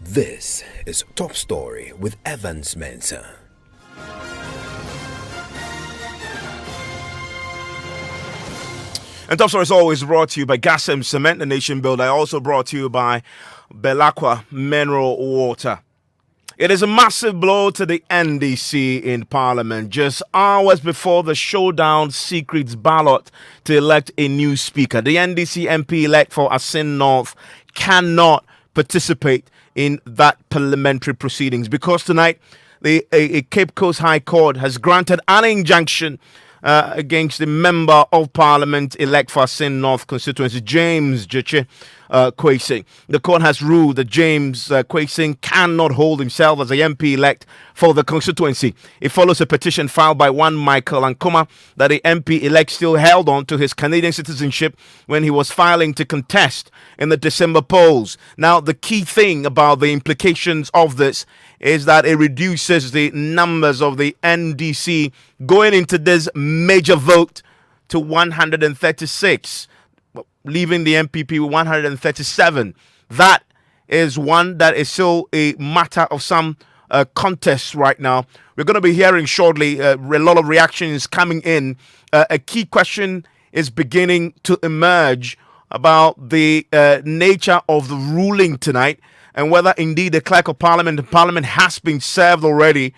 This is Top Story with Evans Mensah. And Top Story is always brought to you by Gasem Cement, the Nation Builder. Also brought to you by Belacqua Mineral Water. It is a massive blow to the NDC in Parliament just hours before the showdown secrets ballot to elect a new speaker. The NDC MP-elect for Asin North cannot participate in that parliamentary proceedings because tonight the Cape Coast High Court has granted an injunction against the Member of Parliament elect for Asin North constituency, James Jeche Kwesing. The court has ruled that James Kwesing cannot hold himself as a MP elect for the constituency. It follows a petition filed by one Michael Ankoma that the MP elect still held on to his Canadian citizenship when he was filing to contest in the December polls. Now, the key thing about the implications of this is that it reduces the numbers of the NDC going into this major vote to 136, leaving the MPP with 137. That is one that is still a matter of some contest right now. We're going to be hearing shortly a lot of reactions coming in. A key question is beginning to emerge about the nature of the ruling tonight, and whether indeed the Clerk of Parliament has been served already,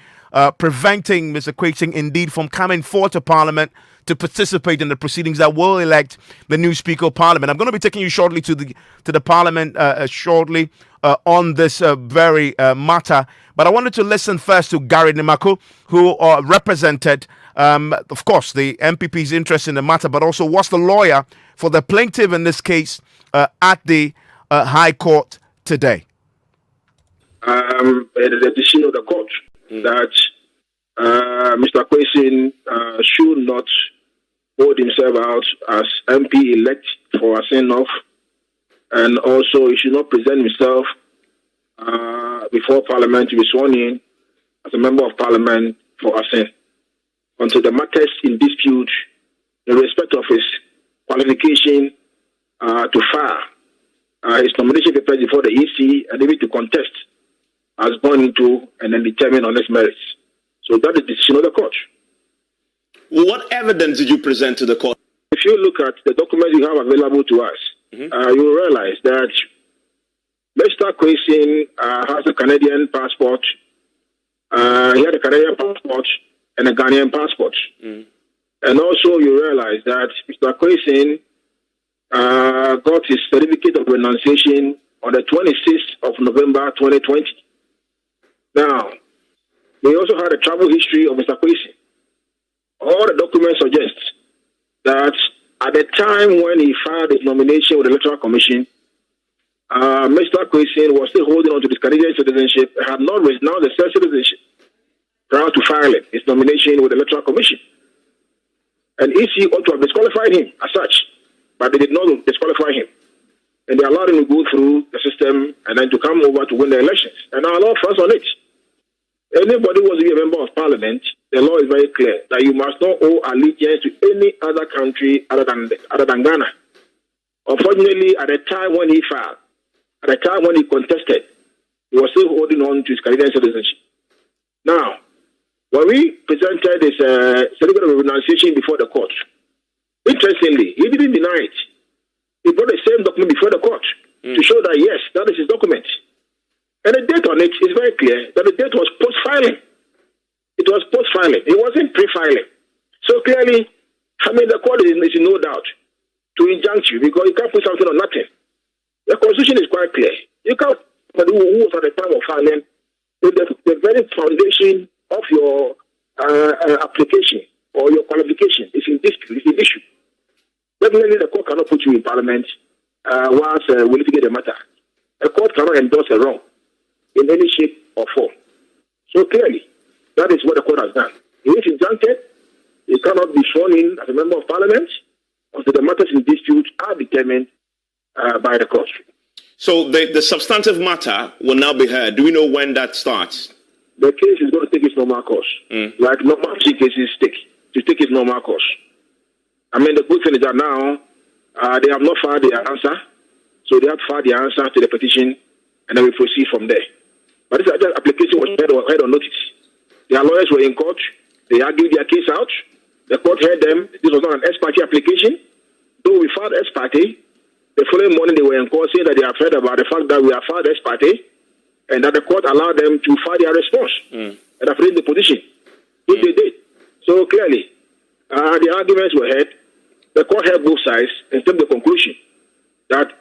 preventing Mr. Kwesing indeed from coming forward to Parliament to participate in the proceedings that will elect the new Speaker of Parliament. I'm going to be taking you shortly to the Parliament on this very matter. But I wanted to listen first to Gary Nimako, who represented, of course, the MPP's interest in the matter, but also was the lawyer for the plaintiff in this case at the High Court today. The decision of the court that Mr. Kwesing should not hold himself out as MP elect for Asin North, and also he should not present himself before Parliament to be sworn in as a Member of Parliament for Asin until the matters in dispute in respect of his qualification to file his nomination papers before the EC and even to contest has gone into and then determined on its merits. So that is the decision of the court. Well, what evidence did you present to the court? If you look at the documents you have available to us, you will realize that Mr. Kwesing has a Canadian passport. He had a Canadian passport and a Ghanaian passport. And also you realize that Mr. Kwesing got his certificate of renunciation on the 26th of November 2020. Now, we also had a travel history of Mr. Kwesing. All the documents suggest that at the time when he filed his nomination with the Electoral Commission, Mr. Kwesing was still holding on to his Canadian citizenship and had not renounced the citizenship prior to filing his nomination with the Electoral Commission. And EC ought to have disqualified him as such, but they did not disqualify him. And they allowed him to go through the system and then to come over to win the elections. And our law first on it. Anybody who wants to be a member of Parliament, the law is very clear that you must not owe allegiance to any other country other than Ghana. Unfortunately, at the time when he filed, at the time when he contested, he was still holding on to his Canadian citizenship. Now, when we presented his certificate of renunciation before the court, interestingly, he didn't deny it. He brought the same document before the court to show that, yes, that is his document. And the date on it is very clear that the date was post-filing. It was post-filing. It wasn't pre-filing. So clearly, the court is in no doubt to injunct you because you can't put something on nothing. The Constitution is quite clear. You can't put who was at the time of filing with the very foundation of your application or your qualification is in dispute, is in issue. Definitely, the court cannot put you in Parliament whilst we litigate the matter. The court cannot endorse a wrong in any shape or form. So clearly, that is what the court has done. He is injuncted. He cannot be sworn in as a Member of Parliament until the matters in dispute are determined by the court. So the substantive matter will now be heard. Do we know when that starts? The case is going to take its normal course. Like normal cases take its normal course. The good thing is that now they have not filed their answer. So they have filed their answer to the petition and then we proceed from there. But this application was heard on notice. Their lawyers were in court. They argued their case out. The court heard them. This was not an ex parte application. Though we filed ex parte, the following morning they were in court saying that they have heard about the fact that we have filed ex parte and that the court allowed them to file their response and have raised the position, which they did. So clearly, the arguments were heard. The court heard both sides and came to the conclusion that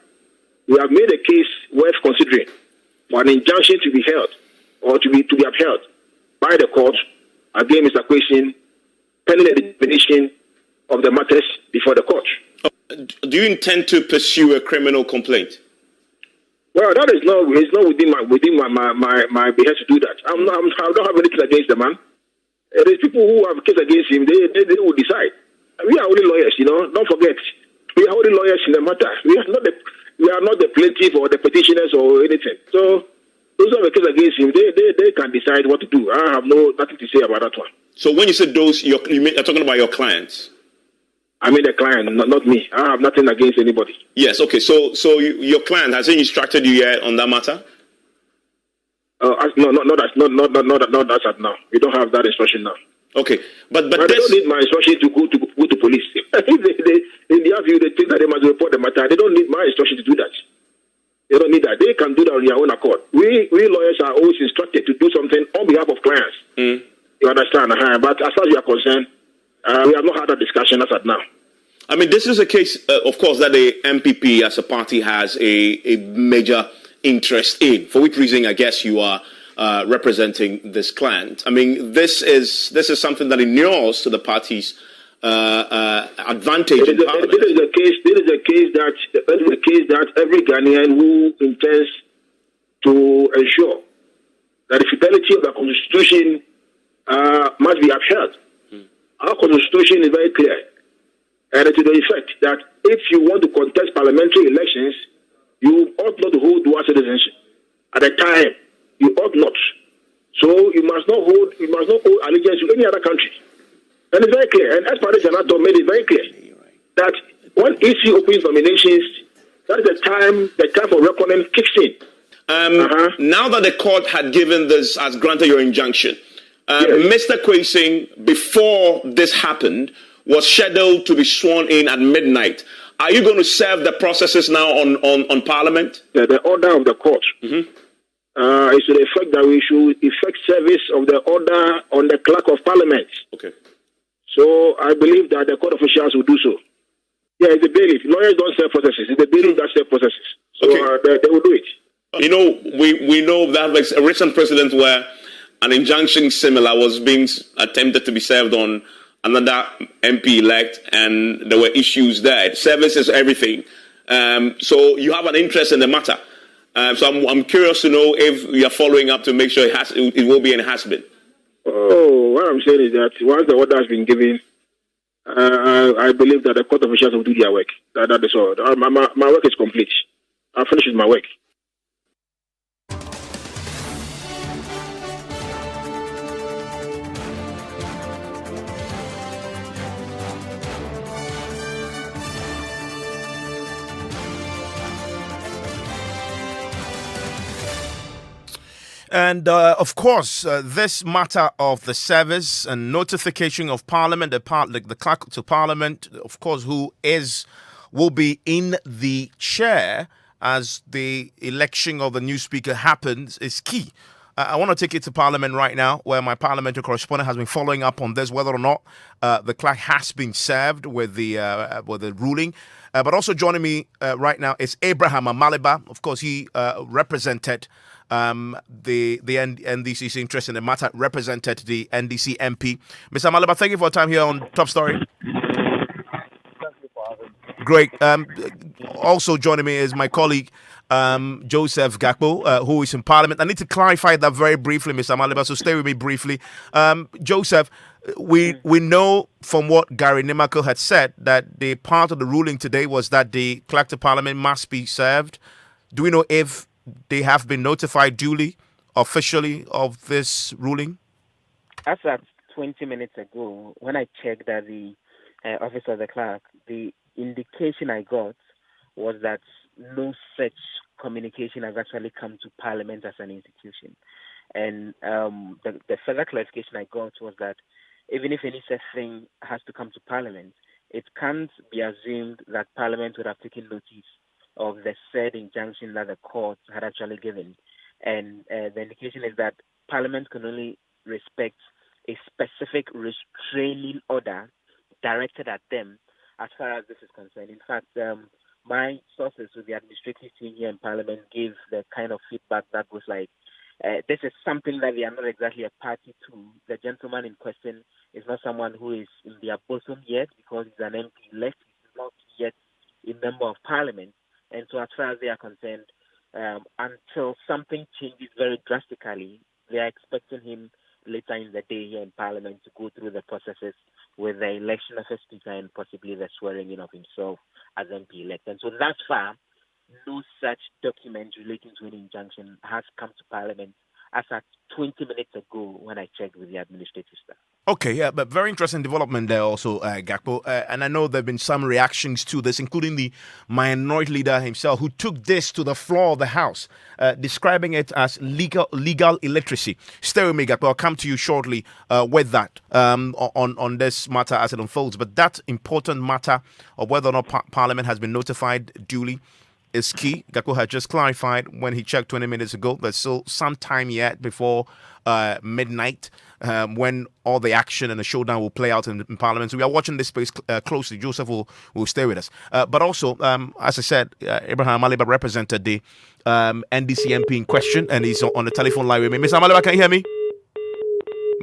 we have made a case worth considering for an injunction to be held or to be upheld by the court against Mr. Kwesi, pending the determination of the matters before the court. Do you intend to pursue a criminal complaint? Well, that is not within my behest to do that. I don't have anything against the man. There is people who have a case against him. They will decide. We are only lawyers, Don't forget, we are only lawyers in the matter. We are not the plaintiff or the petitioners or anything. So those who have a case against him, they can decide what to do. I have nothing to say about that one. So when you said those, you're talking about your clients. I mean the client, not me. I have nothing against anybody. Yes, okay. So your client, has he instructed you yet on that matter? No, not as at now. We don't have that instruction now. Okay, but they don't need my instruction to go to police. In their view, they think that they must report the matter. They don't need my instruction to do that. They don't need that. They can do that on their own accord. We lawyers are always instructed to do something on behalf of clients. You understand? But as far as you are concerned, we have not had that discussion as at now. I mean, this is a case, of course, that the MPP as a party has a major interest in, for which reason I guess you are representing this client. I mean, this is something that inures to the party's advantage in Parliament. This is a case that every Ghanaian who intends to ensure that the fidelity of the Constitution must be upheld. Our Constitution is very clear, and to the effect that if you want to contest parliamentary elections, you ought not to hold dual citizenship. At the time, you ought not. So you must not hold allegiance to any other country. And it's very clear. And as part of Senator made it very clear that when EC opens nominations, that is the time for reckoning kicks in. Now that the court had granted your injunction, Mr. Kwesi, before this happened, was scheduled to be sworn in at midnight. Are you going to serve the processes now on Parliament? The order of the court is to the effect that we should effect service of the order on the clerk of Parliament. Okay. So I believe that the court officials will do so. Yeah, it's the bailiff. Lawyers don't serve processes. It's the bailiff that serve processes. So they will do it. We know that there's a recent precedent where an injunction similar was being attempted to be served on another MP-elect, and there were issues there. Service is everything. So you have an interest in the matter. So I'm curious to know if you are following up to make sure it will be and has been. Oh, what I'm saying is that once the order has been given, I believe that the court officials will do their work. That is all. My work is complete. I'll finish with my work. And of course, this matter of the service and notification of Parliament, the clerk to Parliament, of course, will be in the chair as the election of the new speaker happens, is key. I want to take it to Parliament right now, where my parliamentary correspondent has been following up on this, whether or not the clerk has been served with the ruling. But also joining me right now is Abraham Amaliba. Of course, he represented the NDC's interest in the matter, represented the NDC MP. Mr. Amaliba, thank you for your time here on Top Story. Thank you for having me. Great. Also joining me is my colleague, Joseph Gakpo, who is in Parliament. I need to clarify that very briefly, Mr. Amaliba, so stay with me briefly. Joseph, we know from what Gary Nimako had said that the part of the ruling today was that the clerk to Parliament must be served. Do we know if they have been notified duly, officially, of this ruling? As at 20 minutes ago, when I checked at the office of the clerk, the indication I got was that no such communication has actually come to Parliament as an institution. And the further clarification I got was that even if any such thing has to come to Parliament, it can't be assumed that Parliament would have taken notice of the said injunction that the court had actually given. And the indication is that Parliament can only respect a specific restraining order directed at them as far as this is concerned. In fact, my sources with the administrative team here in Parliament gave the kind of feedback that was like, this is something that they are not exactly a party to. The gentleman in question is not someone who is in their bosom yet because he's an MP elect. He's not yet a member of Parliament. And so as far as they are concerned, until something changes very drastically, they are expecting him later in the day here in Parliament to go through the processes with the election of a speaker and possibly the swearing in of himself as MP elect. And so thus far, no such document relating to an injunction has come to Parliament as at 20 minutes ago when I checked with the administrative staff. Okay, yeah, but very interesting development there also, Gakpo. And I know there have been some reactions to this, including the minority leader himself, who took this to the floor of the House, describing it as legal illiteracy. Stay with me, Gakpo. I'll come to you shortly with that on this matter as it unfolds. But that important matter of whether or not Parliament has been notified duly is key. Gakpo had just clarified when he checked 20 minutes ago. There's still some time yet before midnight when all the action and the showdown will play out in Parliament. So we are watching this space closely. Joseph will stay with us. But also, as I said, Abraham Maliba represented the NDC MP in question, and he's on the telephone line with me. Mr. Maliba, can you hear me?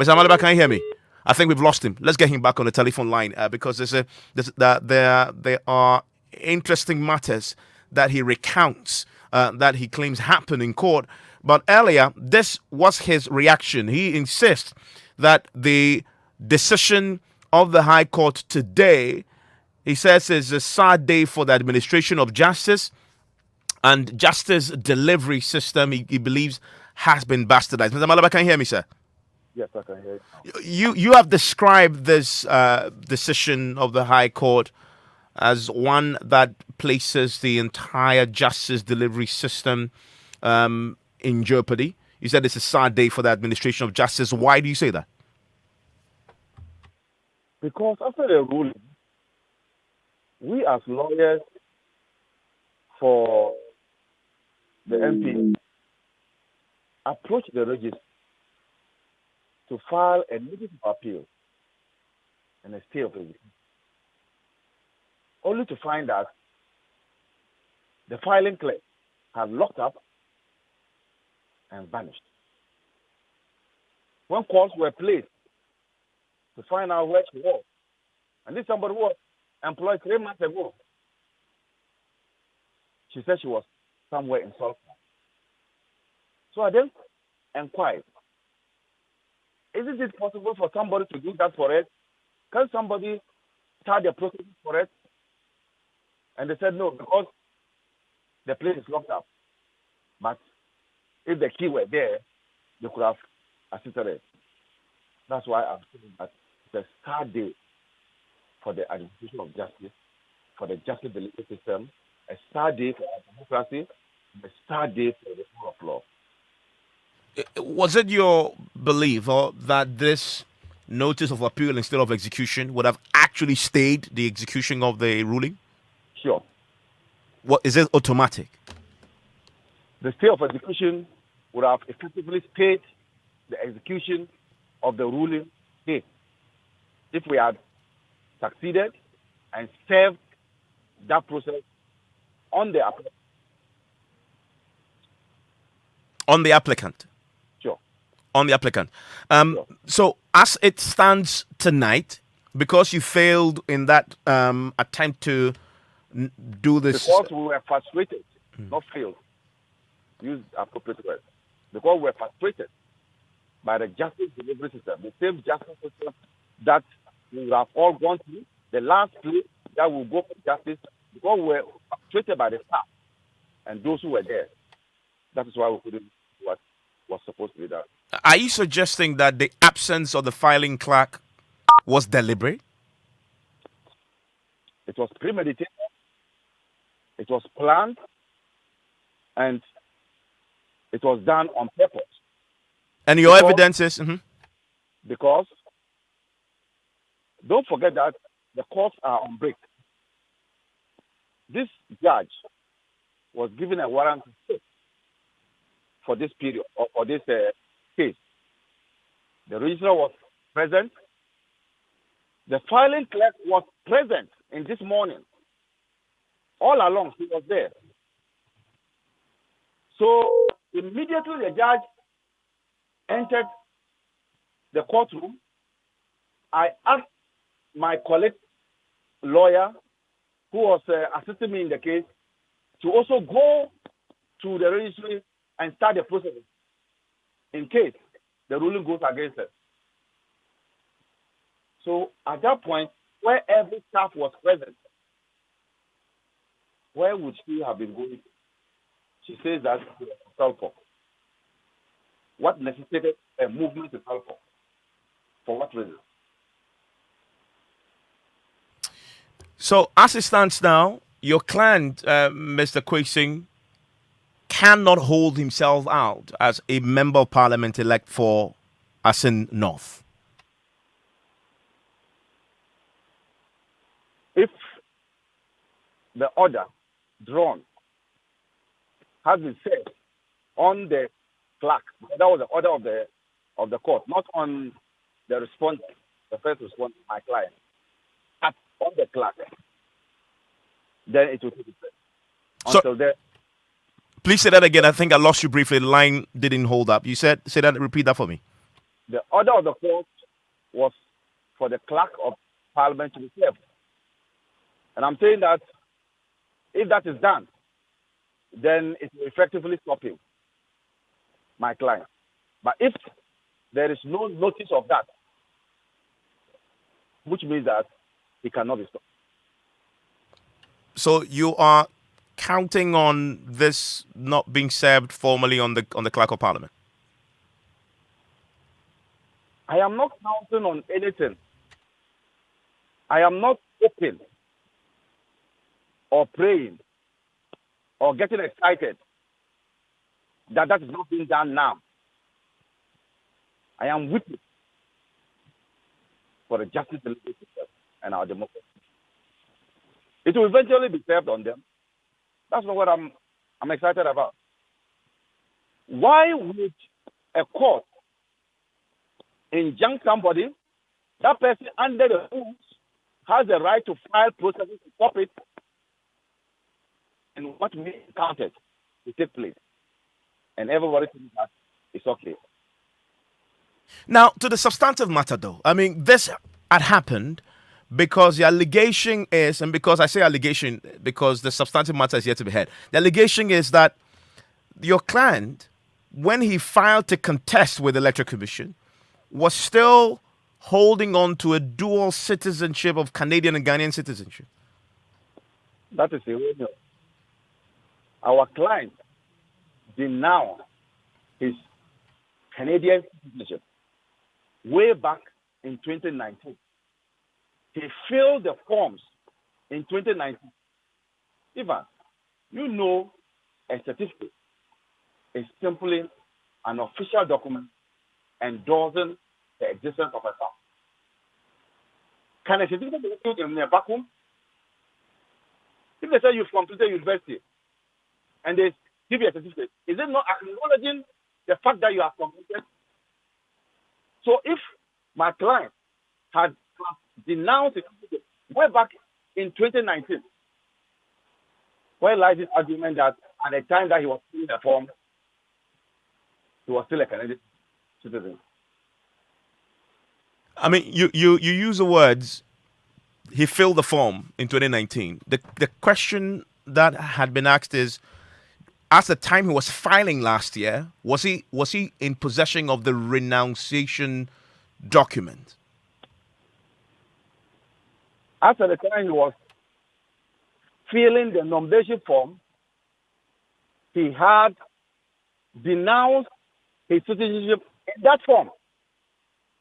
Mr. Maliba, can you hear me? I think we've lost him. Let's get him back on the telephone line because there are interesting matters that he recounts, that he claims happened in court. But earlier, this was his reaction. He insists that the decision of the High Court today, he says, is a sad day for the administration of justice, and justice delivery system, he believes, has been bastardized. Mr. Malaba, can you hear me, sir? Yes, I can hear you. You have described this decision of the High Court as one that places the entire justice delivery system in jeopardy. You said it's a sad day for the administration of justice. Why do you say that? Because after the ruling, we as lawyers for the MP approached the register to file a notice of appeal and a stay of execution, only to find that the filing clerk had locked up and vanished. When calls were placed to find out where she was, and this somebody was employed 3 months ago, she said she was somewhere in Salford. So I then inquired, isn't it possible for somebody to do that for us? Can somebody start the process for us? And they said no, because the place is locked up. But if the key were there, they could have assisted us. That's why I'm saying that it's a sad day for the administration of justice, for the justice delivery system, a sad day for our democracy, a sad day for the rule of law. Was it your belief or that this notice of appeal instead of execution would have actually stayed the execution of the ruling? Sure. What is it automatic? The stay of execution would have effectively stayed the execution of the ruling date if we had succeeded and served that process on the applicant. On the applicant? Sure. On the applicant. Sure. So as it stands tonight, because you failed in that attempt to do this... Because we were frustrated, not failed. Use appropriate words. Because we were frustrated by the justice delivery system, the same justice system that we would have all gone through, the last place that will go for justice, because we were frustrated by the staff and those who were there. That is why we couldn't do what was supposed to be done. Are you suggesting that the absence of the filing clerk was deliberate? It was premeditated, it was planned, And it was done on purpose. And your evidence is? Because don't forget that the courts are on break. This judge was given a warrant to sit for this period, or for this case. The registrar was present. The filing clerk was present in this morning. All along, he was there. So immediately the judge entered the courtroom. I asked my colleague lawyer, who was assisting me in the case, to also go to the registry and start the process in case the ruling goes against us. So at that point, where every staff was present, where would she have been going? She says that she was in Salford. What necessitated a movement to Salford? For what reason? So as it stands now, your client, Mr. Kwesing, cannot hold himself out as a member of parliament elect for Asin North. If the order drawn has been set on the plaque, that was the order of the court, not on the respondent, the first respondent, my client, but on the plaque, then it will be set. Until then. Please say that again. I think I lost you briefly. The line didn't hold up. You said, say that, repeat that for me. The order of the court was for the clerk of parliament to be served. And I'm saying that if that is done, then it will effectively stop him, my client. But if there is no notice of that, which means that he cannot be stopped. So you are counting on this not being served formally on the clerk of parliament? I am not counting on anything. I am not hoping or praying or getting excited that is not being done now. I am waiting for the justice and our democracy. It will eventually be served on them. That's not what I'm excited about. Why would a court injunct somebody? That person under the rules has the right to file processes to stop it, and what we encountered to take place. And everybody thinks that it's okay. Now, to the substantive matter, though, I mean, this had happened because the allegation is, and because I say allegation, because the substantive matter is yet to be heard. The allegation is that your client, when he filed to contest with the Electoral Commission, was still holding on to a dual citizenship of Canadian and Ghanaian citizenship. That is erroneous. Our client denounced his Canadian citizenship way back in 2019. He filled the forms in 2019. Even, you know, a certificate is simply an official document endorsing the existence of a town. Can a certificate be issued in a vacuum? If they say you've completed university and they give you a certificate, is it not acknowledging the fact that you have completed? So if my client had denounced it way back in 2019, where lies this argument that at the time that he was filling the form, he was still a Canadian citizen? I mean, you use the words, he filled the form in 2019. The question that had been asked is, at the time he was filing last year, was he in possession of the renunciation document? After the time he was filling the nomination form, he had denounced his citizenship in that form.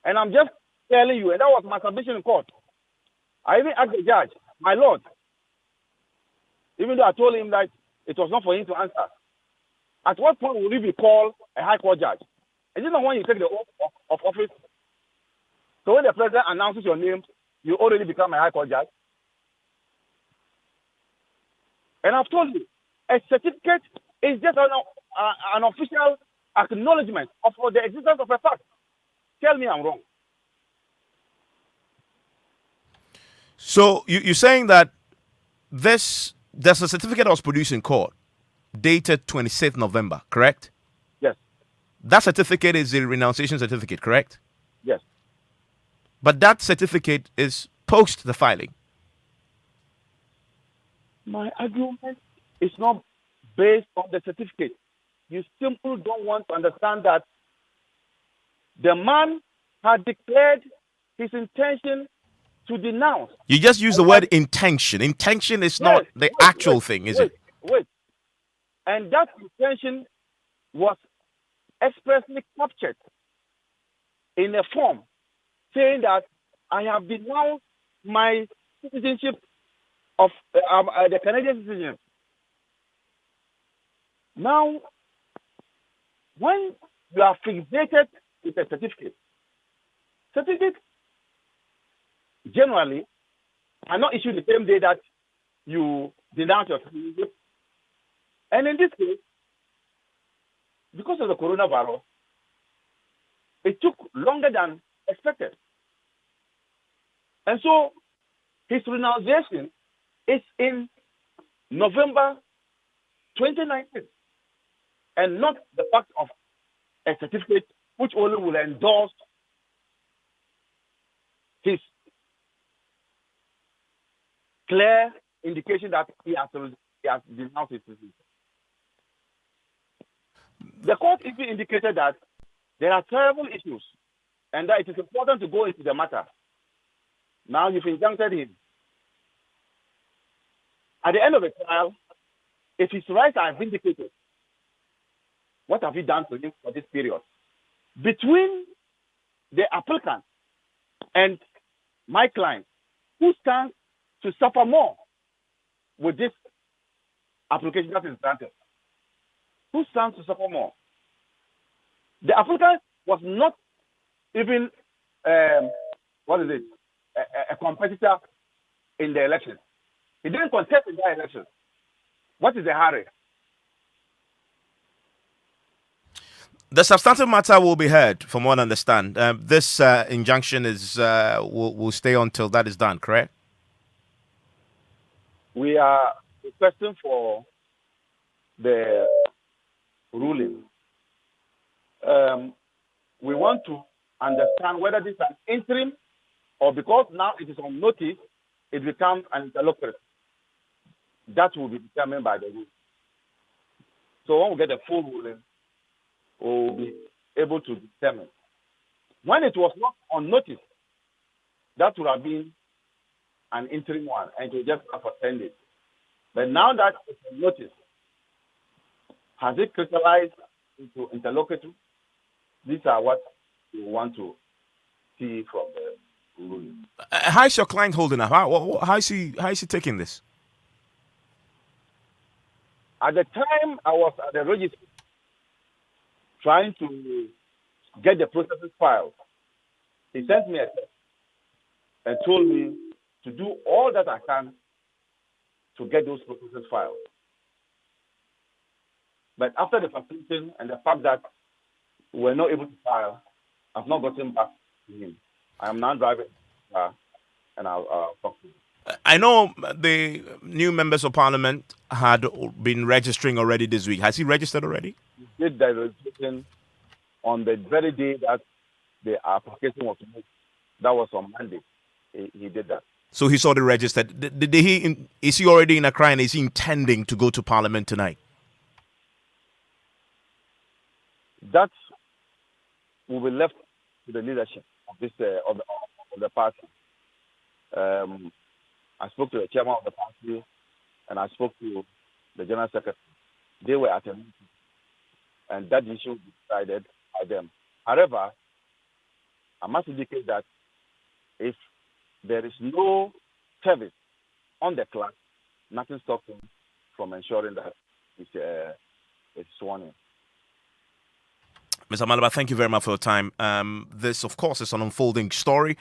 And I'm just telling you, and that was my submission in court. I even asked the judge, my lord, even though I told him that it was not for him to answer, At what point will you be called a high court judge? Is it not when you take the oath of office? So when the president announces your name, you already become a high court judge. And I've told you, a certificate is just an official acknowledgement of the existence of a fact. Tell me I'm wrong. So you're saying that there's a certificate that was produced in court, dated 26th November, correct? Yes. That certificate is a renunciation certificate, correct? Yes. But that certificate is post the filing. My argument is not based on the certificate. You simply don't want to understand that the man had declared his intention to denounce. You just use the word intention. Intention is not the actual thing, is it? Wait. And that intention was expressly captured in a form saying that I have denounced my citizenship of the Canadian citizenship. Now, when you are fixated with a certificate generally are not issued the same day that you denounce your citizenship. And in this case, because of the coronavirus, it took longer than expected. And so his renunciation is in November 2019 and not the fact of a certificate which only will endorse his clear indication that he has denounced his citizenship. The court even indicated that there are terrible issues and that it is important to go into the matter. Now you've injuncted him. At the end of the trial, if his rights are vindicated, what have you done to him for this period? Between the applicant and my client, who stands to suffer more with this application that is granted? Who stands to suffer more? The applicant was not even, a competitor in the election. He didn't contest in that election. What is the hurry? The substantive matter will be heard, from what I understand. This injunction will stay until that is done, correct? We are requesting for the ruling. We want to understand whether this is an interim or because now it is on notice, it becomes an interlocutor. That will be determined by the rule. So when we get the full ruling, we will be able to determine. When it was not on notice, that would have been an interim one, and it will just have for 10 days. But now that it's on notice, has it crystallized into interlocutor? These are what we want to see from the ruling. How is your client holding up? How is he taking this? At the time I was at the registry trying to get the processes filed, he sent me a text and told me to do all that I can to get those processes filed. But after the facilitation and the fact that we were not able to file, I've not gotten back to him. I am now driving and I'll talk to him. I know the new members of parliament had been registering already this week. Has he registered already? He did the registration on the very day that the application was moved. That was on Monday. He did that. So he's already registered. Is he already in Accra and is he intending to go to parliament tonight? That will be left to the leadership of this of the party. I spoke to the chairman of the party and I spoke to the general secretary. They were at a meeting and that issue was decided by them. However, I must indicate that if there is no service on the clerk, nothing stops him from ensuring that is sworn in. Mr. Malaba, thank you very much for your time. This, of course, is an unfolding story.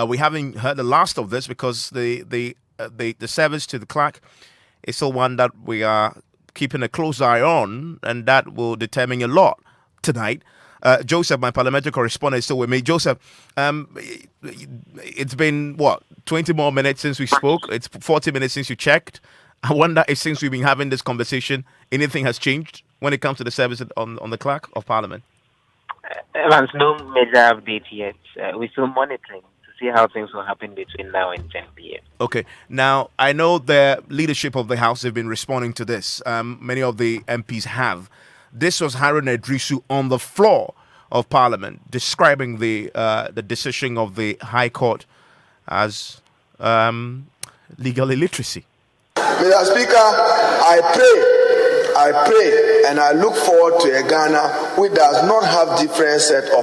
We haven't heard the last of this because the service to the clerk is still one that we are keeping a close eye on, and that will determine a lot tonight. Joseph, my parliamentary correspondent, is still with me. Joseph, it's been, 20 more minutes since we spoke? It's 40 minutes since you checked. I wonder if since we've been having this conversation, anything has changed when it comes to the service on the clerk of Parliament? Evans, no major update yet. We're still monitoring to see how things will happen between now and 10 p.m. Okay. Now, I know the leadership of the House have been responding to this. Many of the MPs have. This was Harun Edrisu on the floor of Parliament describing the decision of the High Court as legal illiteracy. Mr. Speaker, I pray and I look forward to a Ghana which does not have different set of